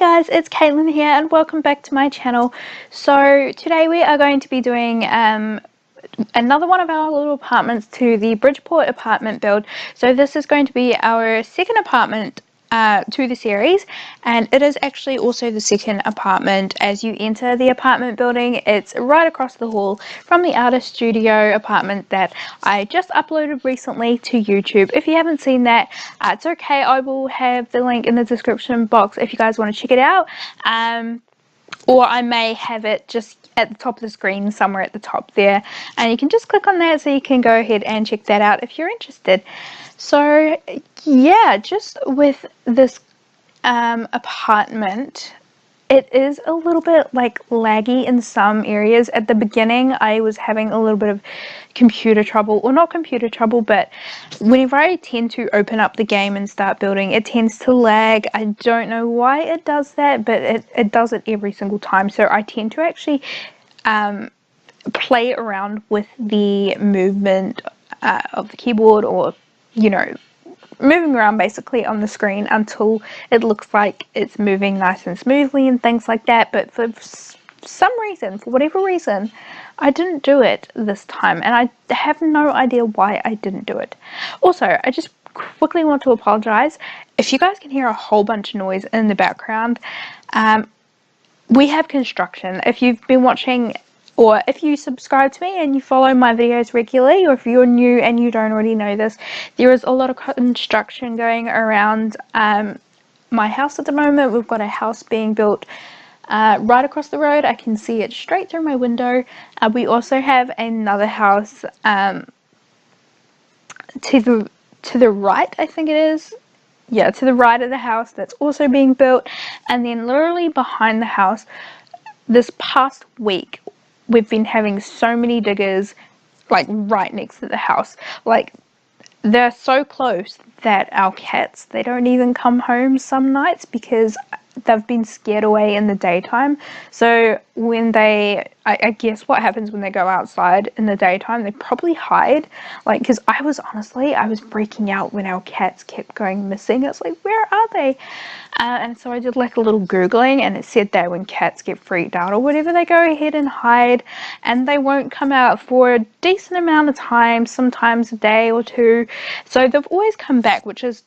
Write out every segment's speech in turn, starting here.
guys, it's Caitlin here and welcome back to my channel. So today we are going to be doing another one of our little apartments to the Bridgeport apartment build. So this is going to be our second apartment to the series, and it is actually also the second apartment as you enter the apartment building. It's right across the hall from the artist studio apartment that I just uploaded recently to YouTube. If you haven't seen that, it's okay, I will have the link in the description box if you guys want to check it out, or I may have it just at the top of the screen, somewhere at the top there, and you can just click on that so you can go ahead and check that out if you're interested. So yeah, just with this apartment, it is a little bit like laggy in some areas. At the beginning I was having a little bit of computer trouble, or not computer trouble, but whenever I tend to open up the game and start building, it tends to lag. I don't know why it does that, but it does it every single time. So I tend to actually play around with the movement of the keyboard, or you know, moving around basically on the screen until it looks like it's moving nice and smoothly and things like that. But for some reason, for whatever reason, I didn't do it this time, and I have no idea why I didn't do it. Also, I just quickly want to apologize if you guys can hear a whole bunch of noise in the background. We have construction. If you've been watching, or if you subscribe to me and you follow my videos regularly, or if you're new and you don't already know this, there is a lot of construction going around my house at the moment. We've got a house being built right across the road. I can see it straight through my window. We also have another house to the right, I think it is. Yeah, to the right of the house, that's also being built. And then literally behind the house, this past week, we've been having so many diggers like right next to the house. Like, they're so close that our cats, they don't even come home some nights because they've been scared away in the daytime. So when they, I guess what happens when they go outside in the daytime, they probably hide. Like, because I was freaking out when our cats kept going missing. It's like, where are they? And so I did like a little Googling, and it said that when cats get freaked out or whatever, they go ahead and hide, and they won't come out for a decent amount of time, sometimes a day or two. So they've always come back, which is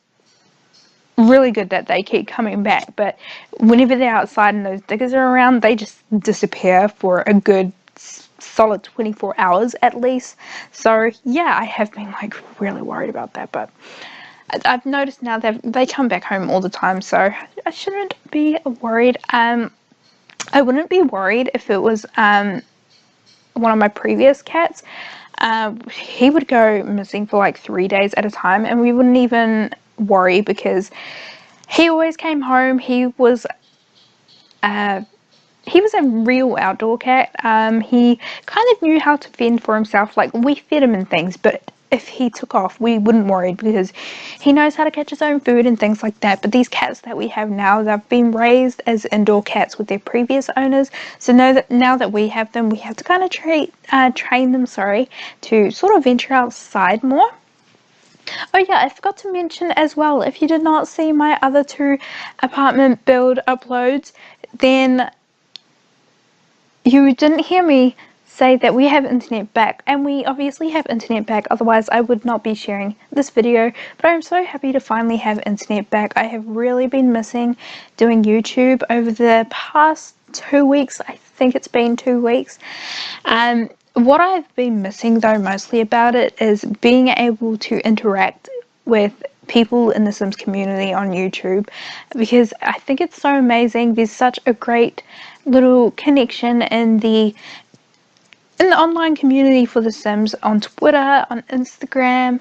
really good that they keep coming back. But whenever they're outside and those diggers are around, they just disappear for a good solid 24 hours at least. So yeah, I have been like really worried about that, but I've noticed now that they come back home all the time, so I shouldn't be worried. I wouldn't be worried if it was one of my previous cats. He would go missing for like 3 days at a time, and we wouldn't even worry because he always came home. He was a real outdoor cat. He kind of knew how to fend for himself. Like, we fed him and things, but if he took off, we wouldn't worry because he knows how to catch his own food and things like that. But these cats that we have now, they've been raised as indoor cats with their previous owners. So now that we have them, we have to kind of train them, to sort of venture outside more. Oh yeah, I forgot to mention as well, if you did not see my other two apartment build uploads, then you didn't hear me say that we have internet back, and we obviously have internet back, otherwise I would not be sharing this video. But I'm so happy to finally have internet back. I have really been missing doing YouTube over the past 2 weeks. I think it's been 2 weeks. What I've been missing though mostly about it is being able to interact with people in the Sims community on YouTube, because I think it's so amazing. There's such a great little connection in the online community for the Sims, on Twitter, on Instagram,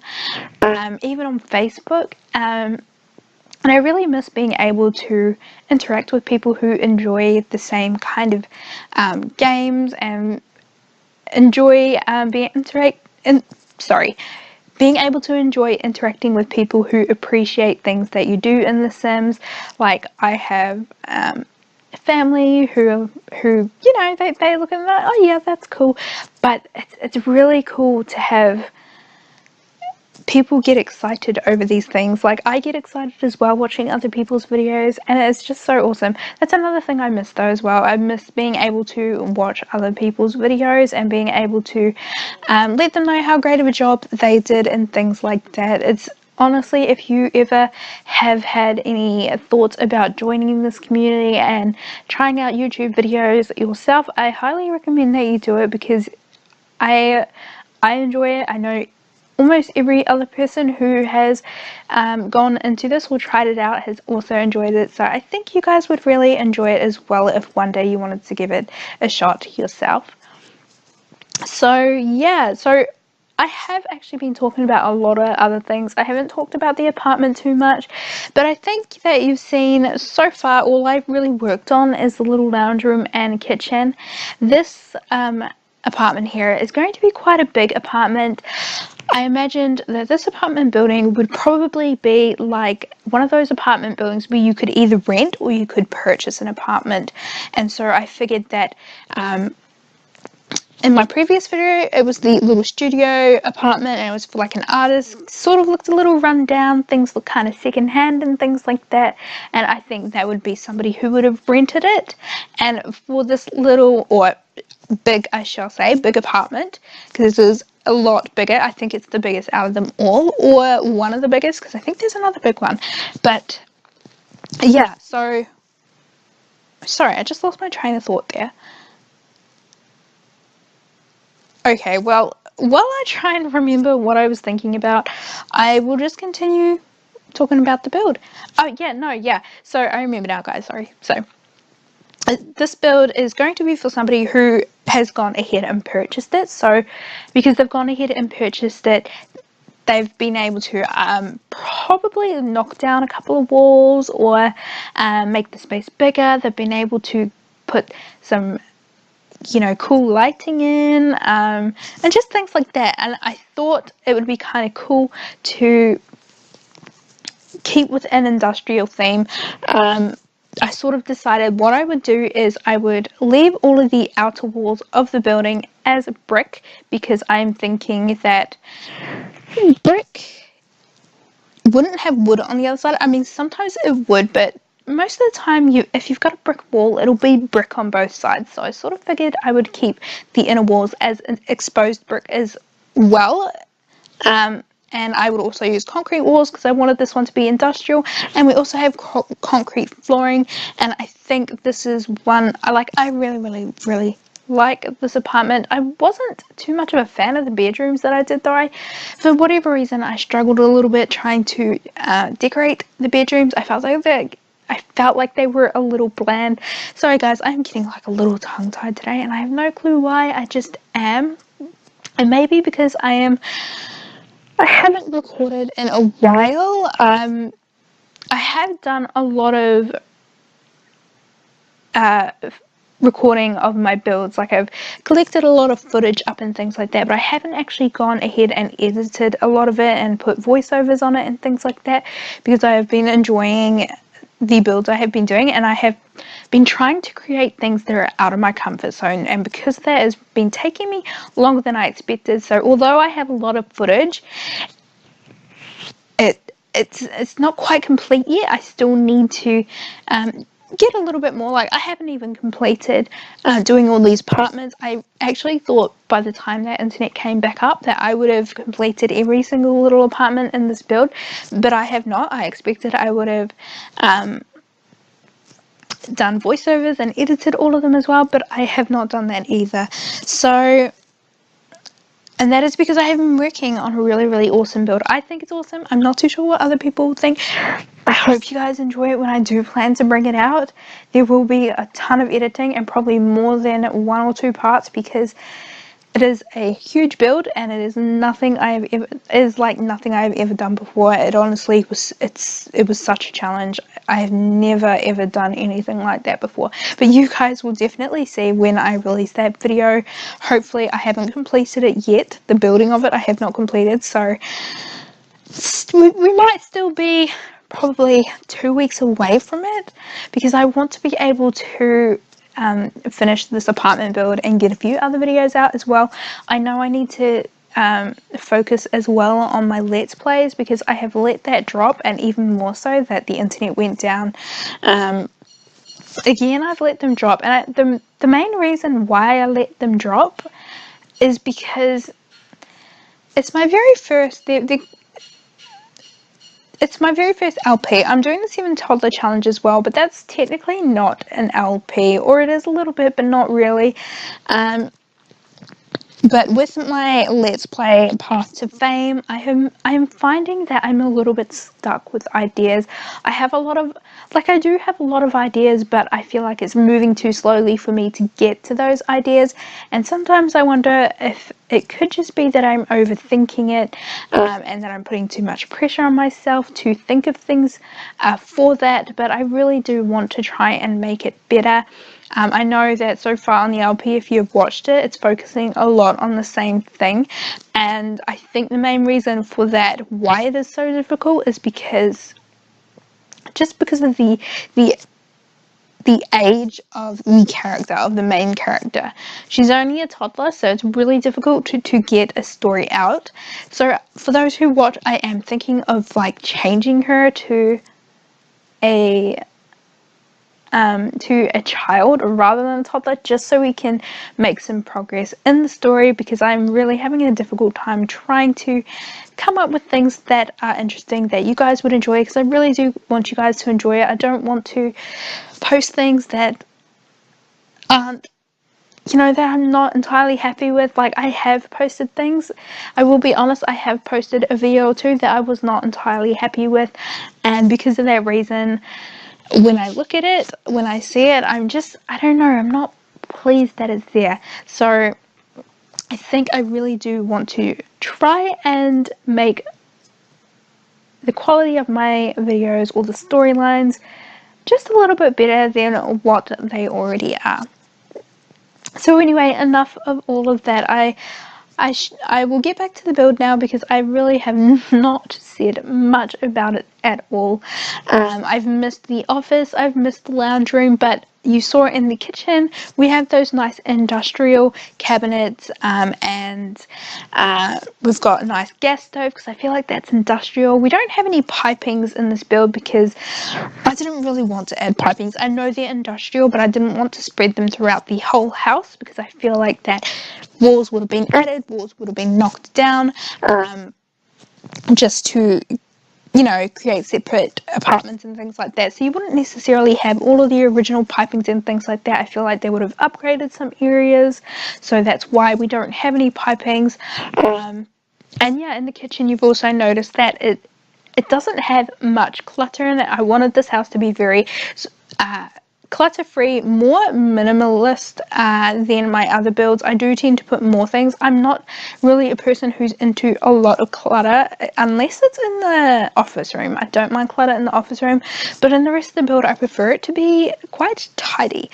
even on Facebook. And I really miss being able to interact with people who enjoy the same kind of games, and enjoy being able to enjoy interacting with people who appreciate things that you do in The Sims. Like, I have family who you know, they look at me like, oh yeah, that's cool. But it's really cool to have people get excited over these things. Like, I get excited as well watching other people's videos, and it's just so awesome. That's another thing I miss though as well. I miss being able to watch other people's videos and being able to let them know how great of a job they did and things like that. It's honestly, if you ever have had any thoughts about joining this community and trying out YouTube videos yourself, I highly recommend that you do it, because I enjoy it. I know almost every other person who has gone into this or tried it out has also enjoyed it. So I think you guys would really enjoy it as well if one day you wanted to give it a shot yourself. So yeah, so I have actually been talking about a lot of other things. I haven't talked about the apartment too much, but I think that you've seen so far all I've really worked on is the little lounge room and kitchen. This apartment here is going to be quite a big apartment. I imagined that this apartment building would probably be like one of those apartment buildings where you could either rent or you could purchase an apartment. And so I figured that in my previous video, it was the little studio apartment, and it was for like an artist. Sort of looked a little run down, things look kind of secondhand and things like that. And I think that would be somebody who would have rented it. And for this little, or big, I shall say, big apartment, because this is a lot bigger. I think it's the biggest out of them all, or one of the biggest, because I think there's another big one. But yeah, so sorry, I just lost my train of thought there. Okay, well, while I try and remember what I was thinking about, I will just continue talking about the build. Oh, yeah, no, yeah. So I remember now, guys, sorry. So this build is going to be for somebody who has gone ahead and purchased it. So because they've gone ahead and purchased it, they've been able to probably knock down a couple of walls or make the space bigger. They've been able to put some, you know, cool lighting in and just things like that. And I thought it would be kind of cool to keep with an industrial theme. I sort of decided what I would do is I would leave all of the outer walls of the building as brick, because I'm thinking that brick wouldn't have wood on the other side. I mean, sometimes it would, but most of the time, if you've got a brick wall, it'll be brick on both sides. So I sort of figured I would keep the inner walls as an exposed brick as well. And I would also use concrete walls because I wanted this one to be industrial. And we also have concrete flooring. And I think this is one I like. I really like this apartment. I wasn't too much of a fan of the bedrooms that I did though. For whatever reason, I struggled a little bit trying to decorate the bedrooms. I felt like they were a little bland. Sorry guys, I'm getting like a little tongue-tied today and I have no clue why. I just am. And maybe because I haven't recorded in a while. I have done a lot of recording of my builds. Like, I've collected a lot of footage up and things like that, but I haven't actually gone ahead and edited a lot of it and put voiceovers on it and things like that, because I have been enjoying the builds I have been doing, and I have been trying to create things that are out of my comfort zone, and because that has been taking me longer than I expected. So although I have a lot of footage, it's not quite complete yet. I still need to get a little bit more. Like, I haven't even completed doing all these apartments. I actually thought by the time that internet came back up that I would have completed every single little apartment in this build, but I have not. I expected I would have done voiceovers and edited all of them as well, but I have not done that either. So, and that is because I have been working on a really awesome build. I think it's awesome. I'm not too sure what other people think. I hope you guys enjoy it when I do plan to bring it out. There will be a ton of editing and probably more than 1 or 2 parts, because it is a huge build and it is nothing I've ever done before. It honestly was such a challenge. I have never ever done anything like that before. But you guys will definitely see when I release that video. Hopefully, I haven't completed it yet. The building of it I have not completed, so we might still be probably 2 weeks away from it, because I want to be able to finish this apartment build and get a few other videos out as well. I know I need to focus as well on my Let's Plays, because I have let that drop, and even more so that the internet went down. Again, I've let them drop, and the main reason why I let them drop is because it's my very first it's my very first LP. I'm doing the 7 Toddler Challenge as well, but that's technically not an LP, or it is a little bit, but not really. But with my Let's Play Path to Fame, I'm finding that I'm a little bit stuck with ideas. I do have a lot of ideas, but I feel like it's moving too slowly for me to get to those ideas. And sometimes I wonder if it could just be that I'm overthinking it, and that I'm putting too much pressure on myself to think of things for that. But I really do want to try and make it better. I know that so far on the LP, if you've watched it, it's focusing a lot on the same thing, and I think the main reason for that, why it is so difficult, is because of the age of the character, of the main character. She's only a toddler, so it's really difficult to get a story out. So for those who watch, I am thinking of like changing her to a child rather than a toddler, just so we can make some progress in the story, because I'm really having a difficult time trying to come up with things that are interesting that you guys would enjoy, because I really do want you guys to enjoy it. I don't want to post things that aren't, that I'm not entirely happy with. Like, I have posted things, I will be honest, I have posted a video or two that I was not entirely happy with, and because of that reason, when I look at it, when I see it, I don't know, I'm not pleased that it's there. So I think I really do want to try and make the quality of my videos, or the storylines, just a little bit better than what they already are. So anyway, enough of all of that. I will get back to the build now, because I really have not said much about it at all. I've missed the office, I've missed the lounge room, but you saw in the kitchen, we have those nice industrial cabinets, and we've got a nice gas stove, because I feel like that's industrial. We don't have any pipings in this build, because I didn't really want to add pipings. I know they're industrial, but I didn't want to spread them throughout the whole house, because I feel like that walls would have been added, walls would have been knocked down, just to create separate apartments and things like that. So you wouldn't necessarily have all of the original pipings and things like that. I feel like they would have upgraded some areas, so that's why we don't have any pipings. And yeah, in the kitchen, you've also noticed that it doesn't have much clutter in it. I wanted this house to be very clutter-free, more minimalist than my other builds. I do tend to put more things. I'm not really a person who's into a lot of clutter, unless it's in the office room. I don't mind clutter in the office room, but in the rest of the build, I prefer it to be quite tidy.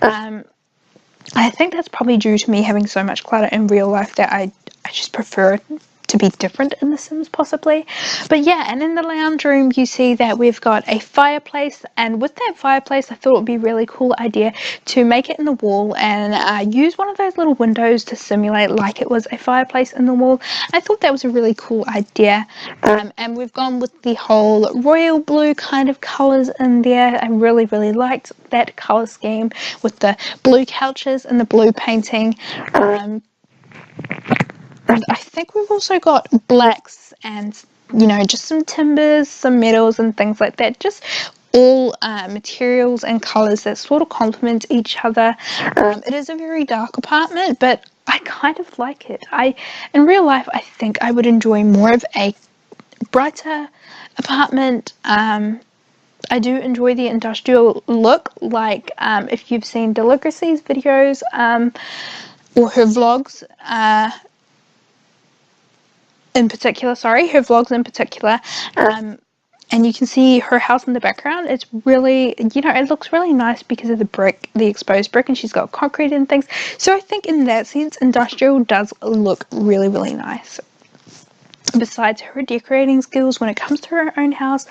I think that's probably due to me having so much clutter in real life that I just prefer to be different in The Sims, possibly. But yeah, and in the lounge room, you see that we've got a fireplace, and with that fireplace, I thought it would be a really cool idea to make it in the wall and use one of those little windows to simulate like it was a fireplace in the wall. I thought that was a really cool idea, and we've gone with the whole royal blue kind of colours in there. I really, really liked that colour scheme with the blue couches and the blue painting. And I think we've also got blacks and, just some timbers, some metals and things like that. Just all materials and colours that sort of complement each other. It is a very dark apartment, but I kind of like it. In real life, I think I would enjoy more of a brighter apartment. I do enjoy the industrial look, like if you've seen Deligracy's videos or her vlogs, her vlogs in particular, and you can see her house in the background. It's really, it looks really nice because of the exposed brick, and she's got concrete and things. So I think in that sense, industrial does look really, really nice. Besides her decorating skills, when it comes to her own house,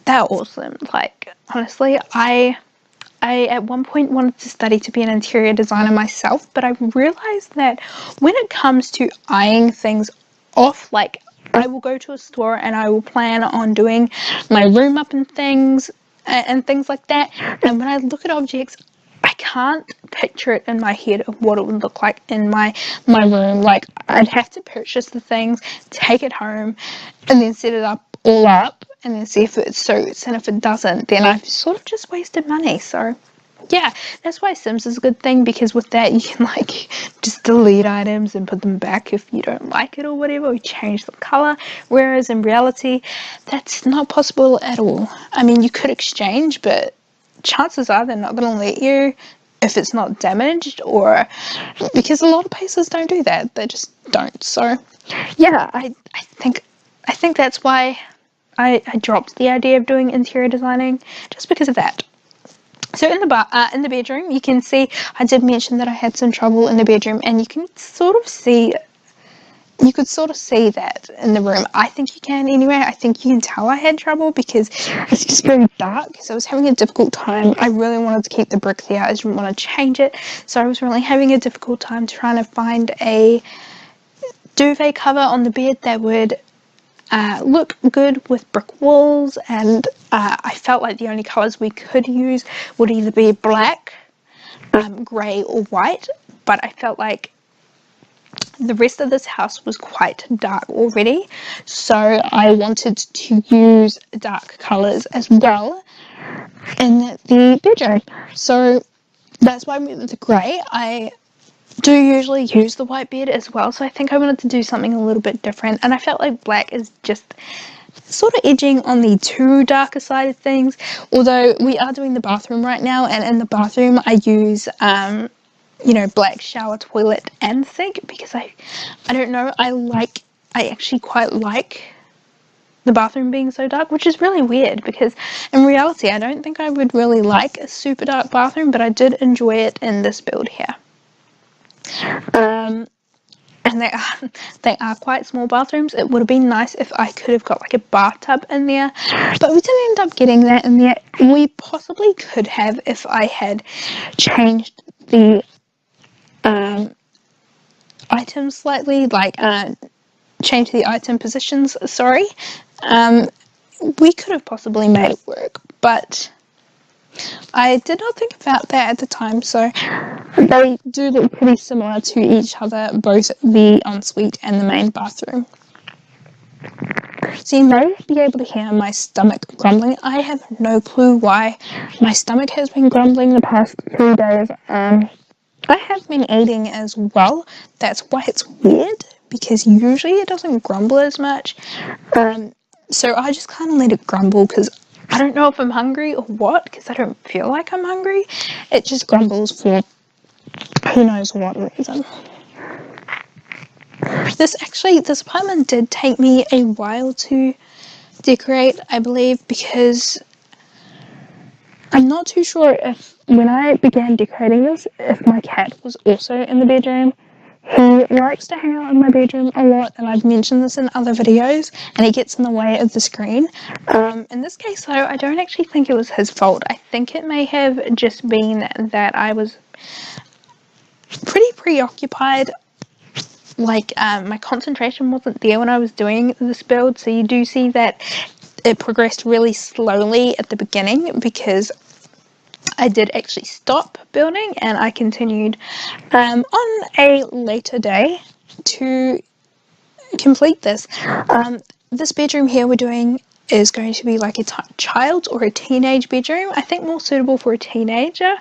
they're awesome. Like, honestly, I I at one point wanted to study to be an interior designer myself, but I realized that when it comes to eyeing things off, like I will go to a store and I will plan on doing my room up and things like that, and when I look at objects, I can't picture it in my head of what it would look like in my room. Like, I'd have to purchase the things, take it home, and then set it all up, and then see if it suits. And if it doesn't, then I've sort of just wasted money. So yeah, that's why Sims is a good thing, because with that you can like just delete items and put them back if you don't like it or whatever, or change the color, whereas in reality that's not possible at all. I mean, you could exchange, but chances are they're not going to let you if it's not damaged, or because a lot of places don't do that, they just don't. So yeah, I think that's why I dropped the idea of doing interior designing, just because of that. So in the bedroom, you can see I did mention that I had some trouble in the bedroom, and you could sort of see that in the room. I think you can anyway. I think you can tell I had trouble because it's just very dark. So I was having a difficult time. I really wanted to keep the brick there. I didn't want to change it. So I was really having a difficult time trying to find a duvet cover on the bed that would look good with brick walls, and I felt like the only colours we could use would either be black, grey or white, but I felt like the rest of this house was quite dark already, so I wanted to use dark colours as well in the bedroom. So that's why I went with the grey. I do usually use the white bed as well, so I think I wanted to do something a little bit different, and I felt like black is just sort of edging on the too darker side of things, although we are doing the bathroom right now, and in the bathroom I use black shower, toilet and sink, because I don't know, I actually quite like the bathroom being so dark, which is really weird because in reality I don't think I would really like a super dark bathroom, but I did enjoy it in this build here. And they are quite small bathrooms. It would have been nice if I could have got like a bathtub in there, but we didn't end up getting that in there. We possibly could have if I had changed the items slightly, like change the item positions, sorry. We could have possibly made it work, but I did not think about that at the time. So they do look pretty similar to each other, both the ensuite and the main bathroom. So you may be able to hear my stomach grumbling. I have no clue why my stomach has been grumbling the past 3 days. I have been eating as well. That's why it's weird, because usually it doesn't grumble as much. So I just kind of let it grumble because I don't know if I'm hungry or what, because I don't feel like I'm hungry. It just grumbles for who knows what reason. This apartment did take me a while to decorate, I believe, because I'm not too sure if when I began decorating this, if my cat was also in the bedroom. He likes to hang out in my bedroom a lot, and I've mentioned this in other videos, and he gets in the way of the screen. In this case, though, I don't actually think it was his fault. I think it may have just been that I was pretty preoccupied. Like, my concentration wasn't there when I was doing this build, so you do see that it progressed really slowly at the beginning, because I did actually stop building and I continued on a later day to complete this. This bedroom here we're doing is going to be like a child or a teenage bedroom. I think more suitable for a teenager.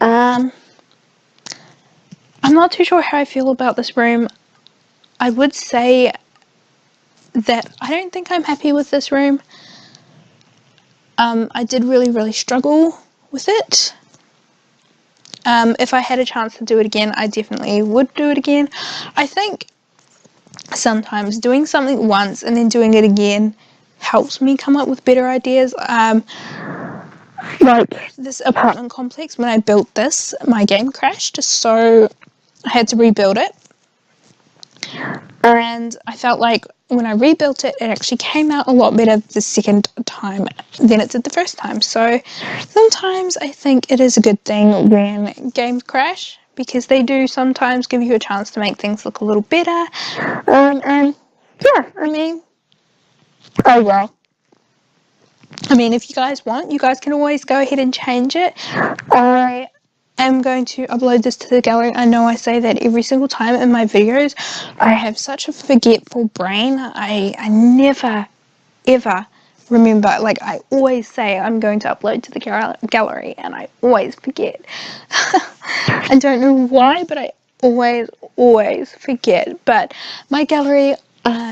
I'm not too sure how I feel about this room. I would say that I don't think I'm happy with this room. I did really struggle with it. If I had a chance to do it again, I definitely would do it again. I think sometimes doing something once and then doing it again helps me come up with better ideas. Like this apartment complex, when I built this, my game crashed, so I had to rebuild it. and I felt like when I rebuilt it, it actually came out a lot better the second time than it did the first time. So sometimes I think it is a good thing when games crash, because they do sometimes give you a chance to make things look a little better. And yeah, I mean, oh well. I mean, if you guys want, you guys can always go ahead and change it. I am going to upload this to the gallery. I know I say that every single time in my videos. I have such a forgetful brain. I never, ever remember. Like, I always say I'm going to upload to the gallery, and I always forget. I don't know why, but I always forget. But my gallery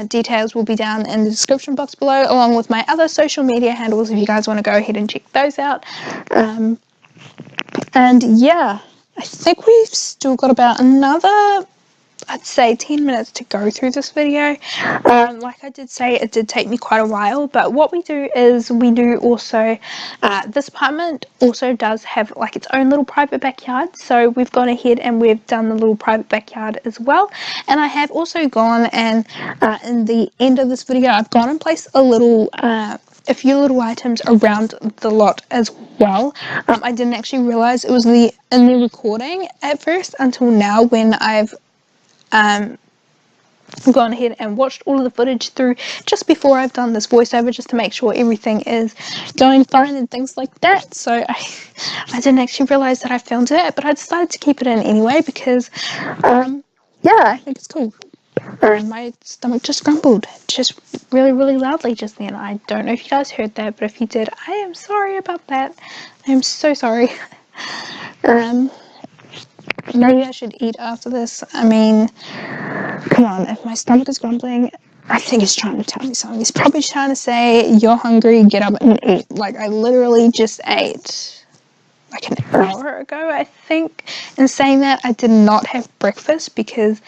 details will be down in the description box below, along with my other social media handles if you guys want to go ahead and check those out. And yeah, I think we've still got about another, I'd say, 10 minutes to go through this video. Like I did say, it did take me quite a while, but what we do is we do also, this apartment also does have like its own little private backyard, so we've gone ahead and we've done the little private backyard as well. And I have also gone and in the end of this video, I've gone and placed a few little items around the lot as well. I didn't actually realize it was in the recording at first until now, when I've gone ahead and watched all of the footage through just before I've done this voiceover, just to make sure everything is going fine and things like that. So I didn't actually realize that I filmed it, but I decided to keep it in anyway because yeah, I think it's cool. My stomach just grumbled just really loudly just then. I don't know if you guys heard that, but if you did, I am sorry about that. I am so sorry. Maybe I should eat after this. I mean, come on, if my stomach is grumbling, I think it's trying to tell me something. It's probably trying to say, you're hungry, get up and eat. Like, I literally just ate like an hour ago, I think. In saying that, I did not have breakfast because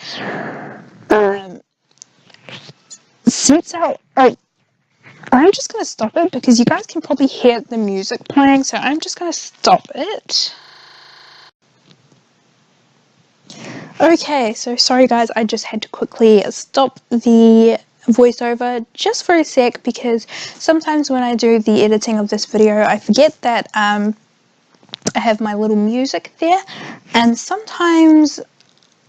since I'm just going to stop it because you guys can probably hear the music playing, so I'm just going to stop it. Okay, so sorry guys, I just had to quickly stop the voiceover just for a sec because sometimes when I do the editing of this video, I forget that I have my little music there, and sometimes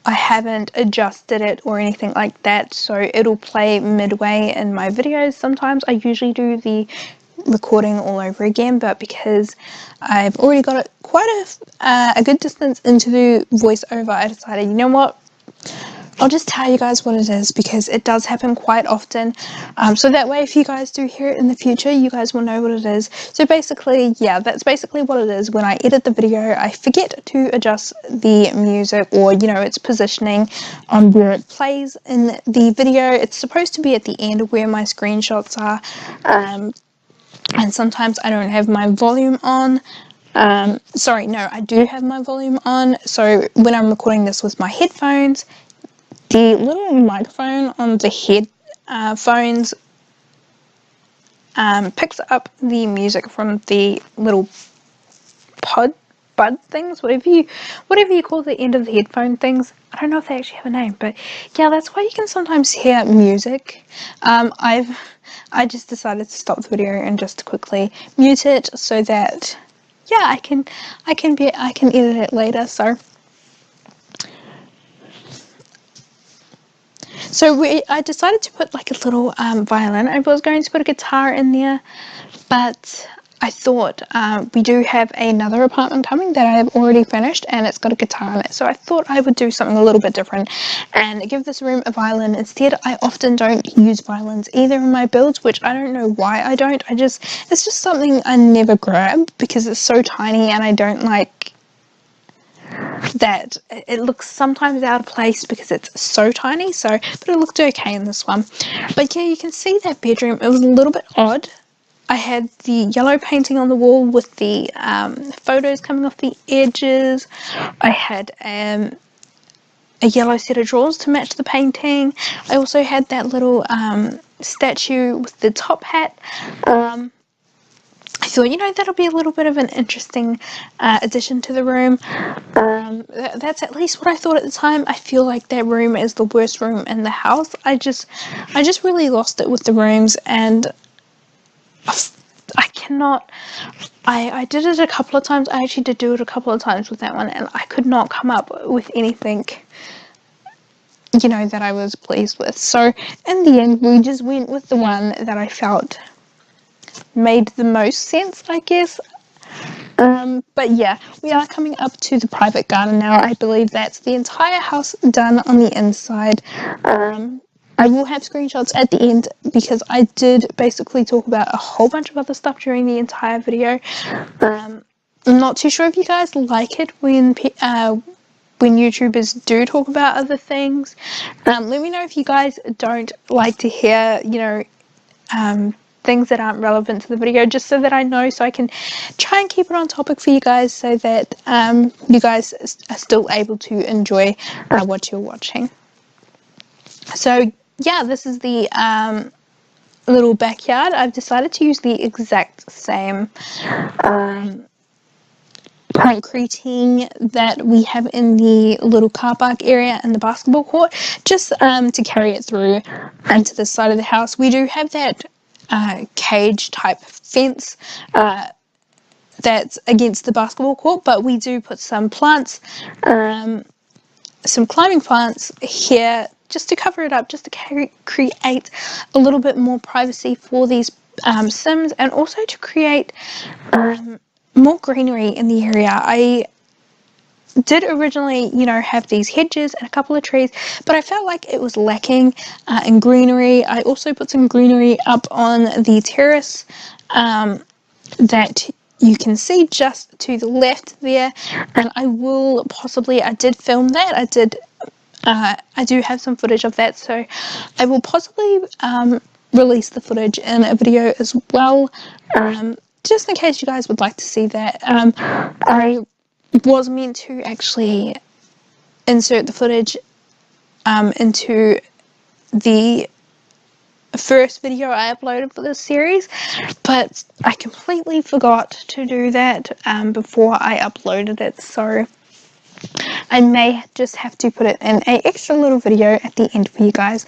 I haven't adjusted it or anything like that, so it'll play midway in my videos. Sometimes I usually do the recording all over again, but because I've already got it quite a good distance into the voiceover, I decided, you know what, I'll just tell you guys what it is, because it does happen quite often, so that way if you guys do hear it in the future, you guys will know what it is. So basically, yeah, that's basically what it is. When I edit the video, I forget to adjust the music, or you know, its positioning on where it plays in the video. It's supposed to be at the end where my screenshots are, and sometimes I don't have my volume on. Sorry, no, I do have my volume on, so when I'm recording this with my headphones, the little microphone on the headphones picks up the music from the little bud things, whatever you call the end of the headphone things. I don't know if they actually have a name, but yeah, that's why you can sometimes hear music. I just decided to stop the video and just quickly mute it so that, yeah, I can edit it later. So I decided to put like a little violin. I was going to put a guitar in there, but I thought we do have another apartment coming that I have already finished, and it's got a guitar in it. So I thought I would do something a little bit different and give this room a violin instead. I often don't use violins either in my builds, which I don't know why I don't. It's just something I never grab because it's so tiny, and I don't like that it looks sometimes out of place because it's so tiny. So, but it looked okay in this one. But yeah, you can see that bedroom, it was a little bit odd. I had the yellow painting on the wall with the photos coming off the edges. I had a yellow set of drawers to match the painting. I also had that little statue with the top hat. I thought, you know, that'll be a little bit of an interesting addition to the room. That's at least what I thought at the time. I feel like that room is the worst room in the house. I just really lost it with the rooms, and I cannot. I did it a couple of times. I actually did do it a couple of times with that one, and I could not come up with anything, you know, that I was pleased with. So in the end, we just went with the one that I felt made the most sense, I guess. But yeah, we are coming up to the private garden now. I believe that's the entire house done on the inside. I will have screenshots at the end because I did basically talk about a whole bunch of other stuff during the entire video. I'm not too sure if you guys like it when YouTubers do talk about other things. Let me know if you guys don't like to hear, you know, things that aren't relevant to the video, just so that I know, so I can try and keep it on topic for you guys, so that you guys are still able to enjoy what you're watching. So yeah, this is the little backyard. I've decided to use the exact same concreting that we have in the little car park area and the basketball court, just to carry it through into the side of the house. We do have that cage type fence that's against the basketball court, but we do put some plants, some climbing plants here, just to cover it up, just to create a little bit more privacy for these Sims, and also to create more greenery in the area. I did originally, you know, have these hedges and a couple of trees, but I felt like it was lacking in greenery. I also put some greenery up on the terrace that you can see just to the left there, and I did film that. I do have some footage of that, so I will possibly release the footage in a video as well, just in case you guys would like to see that. I was meant to actually insert the footage into the first video I uploaded for this series, but I completely forgot to do that before I uploaded it, so I may just have to put it in an extra little video at the end for you guys.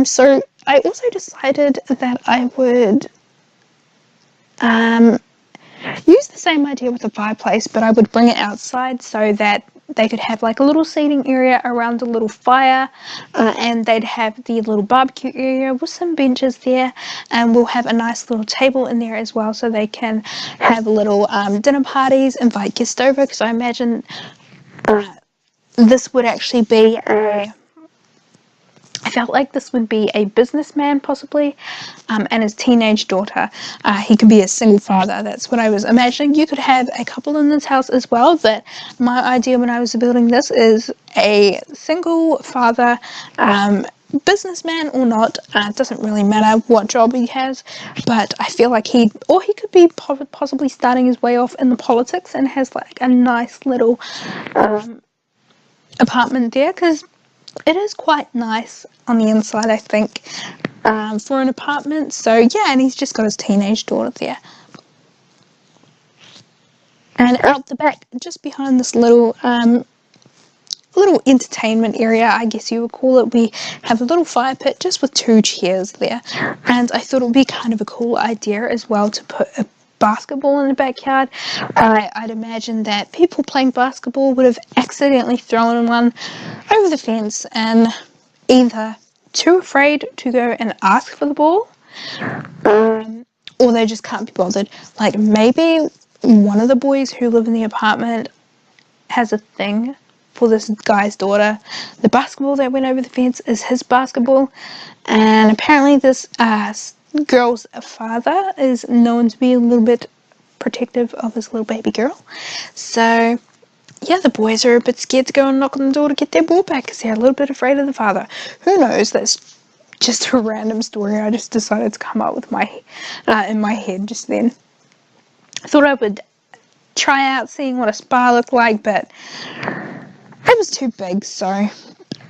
So I also decided that I would use the same idea with the fireplace, but I would bring it outside so that they could have like a little seating area around a little fire, and they'd have the little barbecue area with some benches there, and we'll have a nice little table in there as well, so they can have little dinner parties, invite guests over, because I imagine this would actually be I felt like this would be a businessman possibly, and his teenage daughter. He could be a single father. That's what I was imagining. You could have a couple in this house as well, but my idea when I was building this is a single father, businessman or not. It doesn't really matter what job he has, but I feel like he could be possibly starting his way off in the politics and has like a nice little apartment there, because it is quite nice on the inside, I think, for an apartment. So yeah, and he's just got his teenage daughter there. And out the back, just behind this little entertainment area, I guess you would call it, we have a little fire pit just with 2 chairs there. And I thought it would be kind of a cool idea as well to put a basketball in the backyard. I'd imagine that people playing basketball would have accidentally thrown one over the fence and either too afraid to go and ask for the ball, or they just can't be bothered. Like maybe one of the boys who live in the apartment has a thing for this guy's daughter. The basketball that went over the fence is his basketball, and apparently this girl's father is known to be a little bit protective of his little baby girl. So yeah, the boys are a bit scared to go and knock on the door to get their ball back because they're a little bit afraid of the father. Who knows? That's just a random story I just decided to come up with in my head just then. I thought I would try out seeing what a spa looked like, but it was too big, so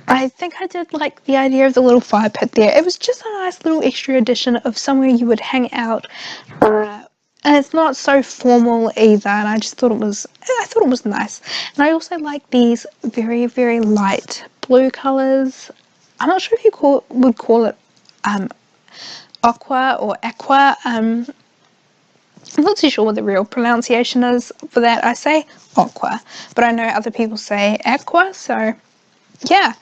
I think I did like the idea of the little fire pit there. It was just a nice little extra addition of somewhere you would hang out And it's not so formal either, and I thought it was nice. And I also like these very, very light blue colours. I'm not sure if you would call it aqua or aqua. I'm not too sure what the real pronunciation is for that. I say aqua, but I know other people say aqua, so yeah.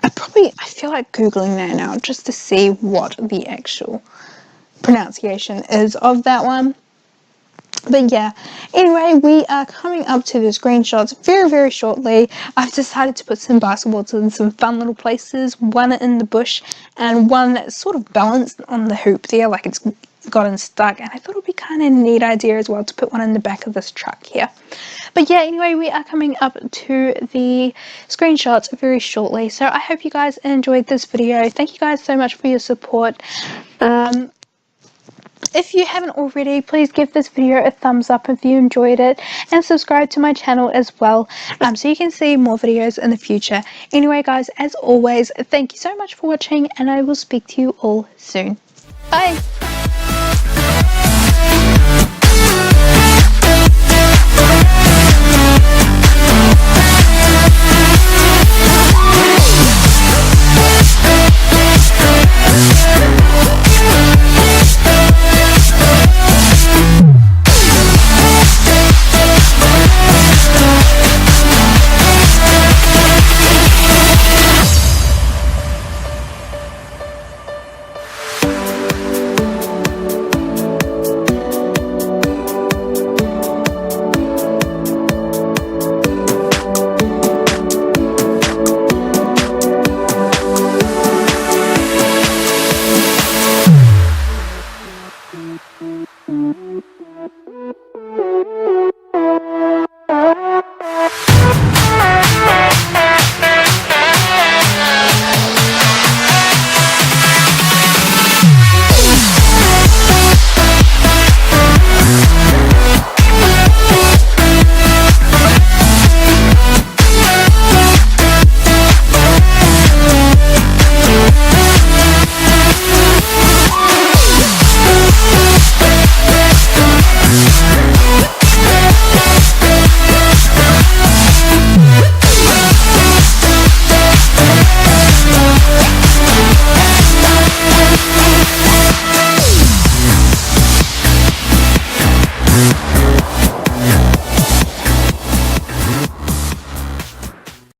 I feel like Googling that now just to see what the actual pronunciation is of that one. But yeah, anyway, we are coming up to the screenshots very, very shortly. I've decided to put some basketballs in some fun little places, one in the bush and one that's sort of balanced on the hoop there, like it's gotten stuck, and I thought it would be kind of a neat idea as well to put one in the back of this truck here. But yeah, anyway, we are coming up to the screenshots very shortly, so I hope you guys enjoyed this video. Thank you guys so much for your support. If you haven't already, please give this video a thumbs up if you enjoyed it, and subscribe to my channel as well, so you can see more videos in the future. Anyway guys, as always, thank you so much for watching, and I will speak to you all soon. Bye!